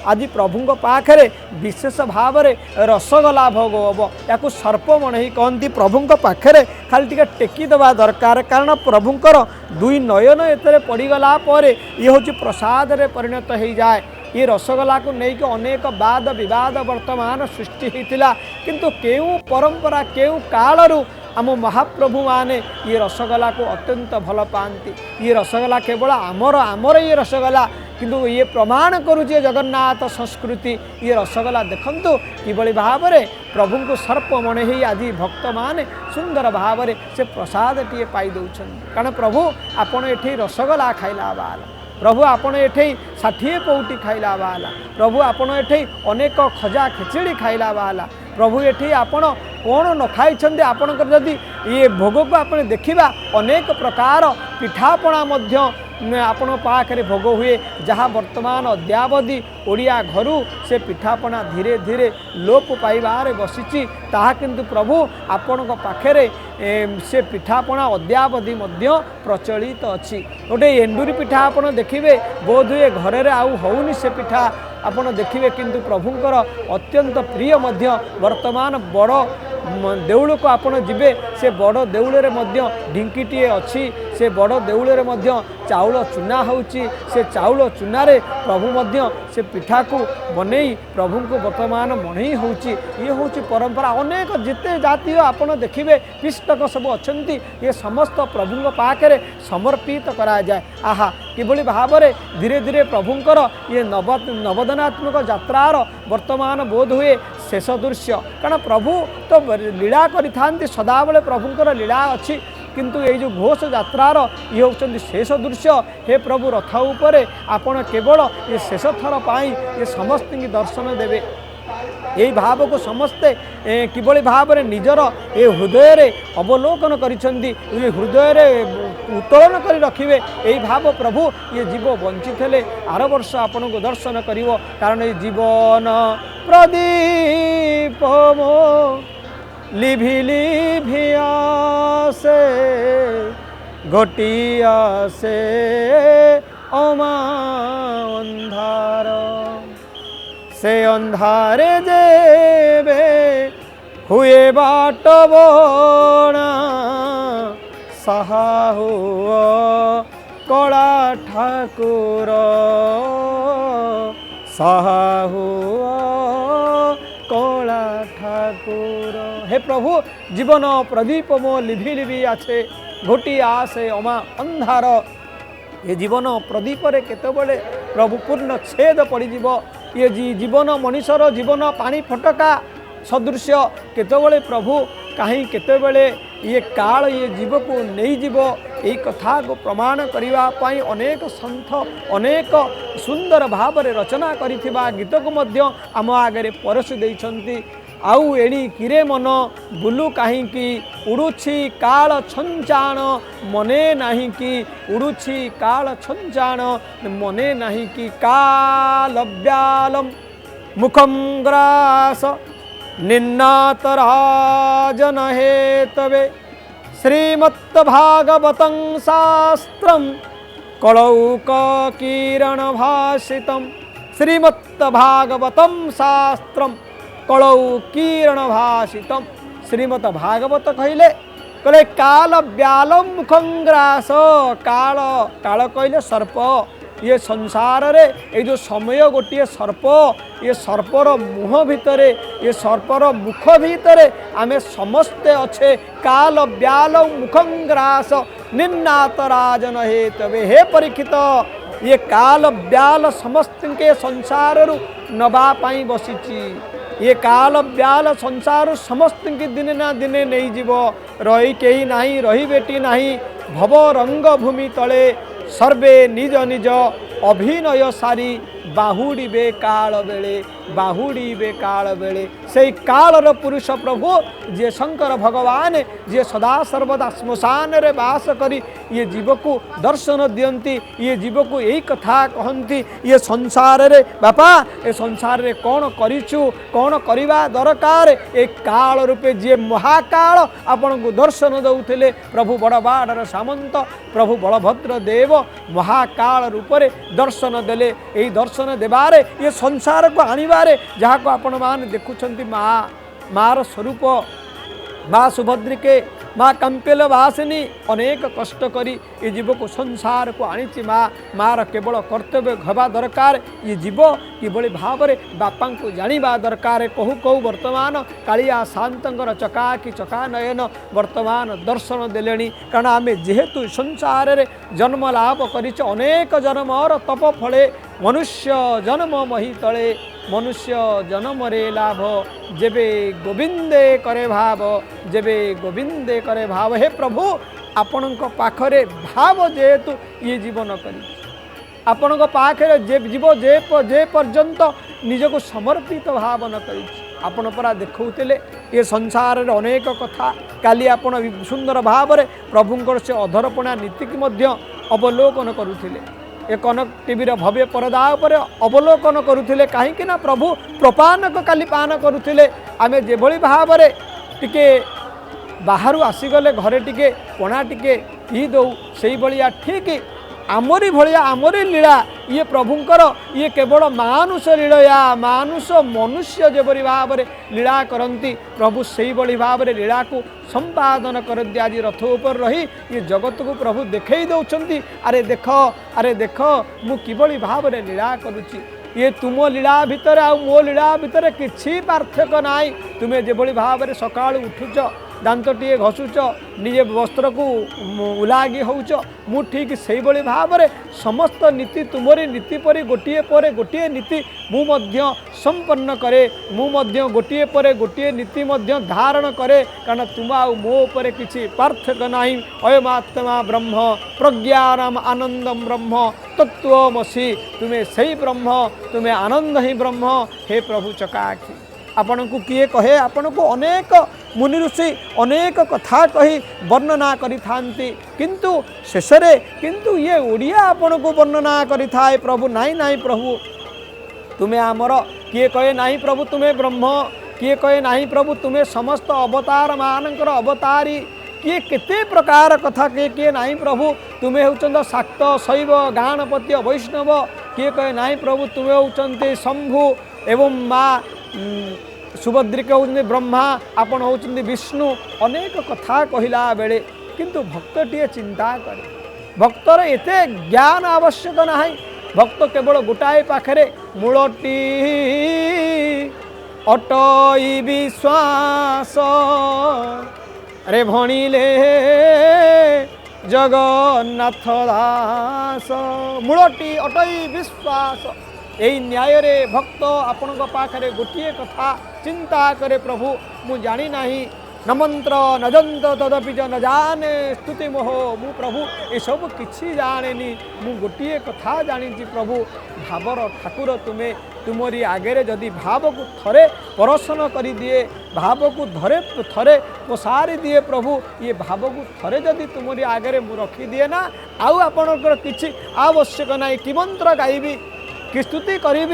आज प्रभु पाखे विशेष भाव में रसगोला भोग हम या सर्पमण ही कहती प्रभु पाखे खाली टे टेकीदवा दरकार कारण प्रभुंर दुई नयन एत पड़गला ये हूँ प्रसाद रे परिणत हो जाए। ये रसगोला को लेकिन अनेक वाद विवाद वर्तमान सृष्टि होता किंतु केउ परंपरा केउ कालरू आम महाप्रभु माने ये रसगोला को अत्यंत भल पाती। ये रसगोला केवल आमर ये रसगोला किंतु ये प्रमाण करुचे जगन्नाथ संस्कृति। ये रसगोला देखंतु किभली भाव में प्रभु को सर्प मणे ही आज भक्त माने सुंदर भाव में से प्रसाद टी पाई दौरान कारण प्रभु आपण एठी रसगोला खाइला बाला प्रभु आपण एठी 60 पौटी खाइला बाला प्रभु आपण एठी अनेक खजा खिचड़ी खाइला बाला प्रभु एठी आपण कौन न खाई आपणकर जदि ये भोग को आप देखा अनेक प्रकार पिठापणा आपण पाखे भोग हुए जहाँ वर्तमान अद्यावधि ओडिया घरू से पिठापणा धीरे धीरे लोप पाइबार बसी ताहा किंतु प्रभु आपण पाखे से पिठापणा अद्यावधि प्रचलित अच्छी गोटे एंडुरी पिठा आपण देखिए बोध हुए घरे आउ होनी से पिठा आपण देखिए किंतु प्रभुंकर अत्यंत प्रिय वर्तमान बड़ देउल को आपण जिबे से बड़ देउल ढिंकीटे अच्छी से बड़ देउल चाउल चूना होची से चाउल चूना रे प्रभु से पिठा को बनई प्रभु को वर्तमान मणई होची ये होची परंपरा अनेक जिते जातीय आपण देखिए पिष्टक सब अच्छी ये समस्त प्रभु पाखे समर्पित करा जाए। आहा किभली भाव में धीरे धीरे प्रभुंकर ये नवदनात्मक यात्रार वर्तमान बोध हुए शेष दृश्य कारण प्रभु तो लीला करि सदाबले प्रभुंकर लीला अच्छी किंतु ये जो घोष यात्रार ये होती शेष दृश्य। हे प्रभु रथ उपरे आपण केवल ये शेष थर पाई ये समस्त की दर्शन देवे यही भाव को समस्ते किभली भाव में निजर ये हृदय रे अवलोकन करिसेंती ये हृदय रे उत्तोलन कर रखिए यही भाव प्रभु ये जीव बंची थे आर वर्ष आपन को दर्शन करिवो कारण ये जीवन प्रदीप मो लिभि लिभि आसे घटिया से अमा अंधार से अंधारे जेबे हुए बाट बणा साहा हुआ कला ठाकुर साहा हुआ कला ठाकुर। हे प्रभु जीवन प्रदीप मो लिभि लिभि आछे घोटी आसे अमा अंधार ये जीवन प्रदीप रे केतेबेले प्रभु पूर्ण छेद पड़ीजिव ये जीवन मनीषर जीवन पानी फटका सदृश केतेबेले प्रभु कहीं केतेबेले ये काल ये जीव को नहीं जीव यही कथा को प्रमाण करने अनेक संथ अनेक सुंदर भाव में रचना करिथिबा गीत को मध्य आम आगे परसि देइछंती। आउ एणी किरे मन बुलू कहीं उड़ुछि काल छंचाण मने नहीं कि उड़ुछि काल छंचाण मने नहीं कि काल व्यालम मुखम ग्रास निन्नातराजन हेतवे श्रीमद्भागवतं शास्त्रं कलौक किरण भाषितं श्रीमद्भागवतं शास्त्रं कलौकीर्ण भाषितम श्रीमद्भागवत कहले कहले काल व्यालम मुखंग्रास काल काल कहले सर्प ये संसार रे ये जो समय गोटे सर्प ये सर्पर मुह भितरे ये सर्पर मुख भितरे आमे समस्ते अच्छे काल व्याल मुखंग्रास निन्नात राजन हेतवे। हे परीक्षित ये काल व्याल समस्त के संसार नबा पाई बसीची ये काल व्याल संसार समस्त की दिने ना दिने नहीं जीव रही कहीं नहीं रही बेटी नहीं भव रंग भूमि तले सर्वे निज निज अभिनय सारी बाहुड़े काल बेले बाहुड़ीबे काल बेले से कालर पुरुष प्रभु जे शंकर भगवान जे सदा सर्वदा श्मशान रे वास करी ये जीव को दर्शन दियंती ये जीव को यही कथा कहती ये संसार रे बापा ए संसार रे कौन करिछु कौन करिबा दरकार ए काल रूपे जे महाकाल आपण को दर्शन दउथिले प्रभु बड़बाड़र सामंत प्रभु बलभद्र देव महाकाल रूपरे दर्शन देले यही दर्शन देबारे ये संसार को आनिबारे जहाँ को आपण मान देखुछंती मार स्वरूप माँ सुभद्रिके माँ कंपेल वासिनी अनेक कष्ट करी ये जीव को संसार को आनी मार केवल कर्तव्य हवा दरकार ये जीव किभली भाव में बापा को जाना दरकार कहू कहू वर्तमान कालिया शांतर चकाकी चका नयन वर्तमान दर्शन देले कारण आम जेहेतु संसार रे जन्म लाभ कर अनेक जन्मर तप फले मनुष्य जन्म मही तले मनुष्य जन्म रे लाभ जेबे गोविंदे करे भाव जेबे गोविंदे करे भाव हे प्रभु आपण पाखरे भाव जेहेतु ये जीवन करी आपण पाखरे जे जीव जे पर्यंत निजको समर्पित भाव न करी आपण परा देखौतिले ये संसार रे अनेक कथा काली आपण सुंदर भाव रे प्रभुंकर से अधरपणा नीति की मध्य अवलोकन करुथिले ए कनक टीवीर भव्य परदा पर अवलोकन करुथिले कहीं ना प्रभु प्रपानक काली पान करुथिले आमे जेभली भाव रे टिके बाहरु आसीगले घरे टिके पणा टिके पी दौ से भलिया ठीक आमरी भलिया आमरी लीला ये प्रभुंकर ये केवल मानुष लीला मानुष मनुष्य जेपरी भाव में लीला करती प्रभु से भली भाव में लीला को संपादन करती आज रथ ऊपर रही ये जगत को प्रभु देखई दौरान अरे देख मु किभली भाव में लीला करुच्ची ये तुम लीला भितर आ मो लीला भितर किसी पार्थक्य नाई तुम्हें जेभली भाव में सका उठुच दांतटे घसुच निजे वस्त्र को उलागी होच मु ठीक से भाव में समस्त नीति तुमरी नीति परी गोटे नीति मु संपन्न करे मु गोटे पर गोटे नीति धारण करे कारण तुम आ मो पर किसी पार्थक्य नाही अयमात्मा ब्रह्म प्रज्ञानम आनंदम ब्रह्म तत्वमसि तुम्हें सही ब्रह्म तुम्हें आनंद ही ब्रह्म हे प्रभु चकाखी आपण को किए कहे आपण को अनेक मुनि ऋषि अनेक कथा कही वर्णना करि थांती किंतु शेषरे किंतु ये ओडिया आपण को वर्णना करि थाए प्रभु नाई नाई प्रभु तुम्हें आमर किए कहे नाही प्रभु तुम्हें ब्रह्म किए कहे नाही प्रभु तुम्हें समस्त अवतार मानकर अवतारी किए केते प्रकार कथा किए नाही प्रभु तुम्हें होचंद शाक्त शैव गाणपत्य वैष्णव किए कहे नाही प्रभु तुम्हें होचंते शंभु एवं माँ सुभद्रिका होचंदी ब्रह्मा आपण होचंदी विष्णु अनेक कथा कहिला बेले किंतु भक्तटिए चिंता करे भक्तर एते ज्ञान आवश्यक नाही भक्त केवल गोटाए पाखरे मूलटी अटई विश्वास रे भणिले जगन्नाथ दास मूलटी अटई विश्वास यही न्याय रे भक्त आपण पाखरे गोटे कथा चिंता करे प्रभु मु जानी नाही न मंत्र न जंत्र तदपि च न जाने स्तुति मोह मु प्रभु ये सब किछि जाने मु गोटे कथा जानी प्रभु भावर ठाकुर तुम्हें तुमरी आगे जदि भाव को थरे परसन कर दिए भाव को थरे पसारी दिए प्रभु ये भाव को थरे जदि तुमरी आगे मु रखी दिए ना आउ आपणकर किछि आवश्यक नाही कि मंत्र गाइबी कि स्तुति करी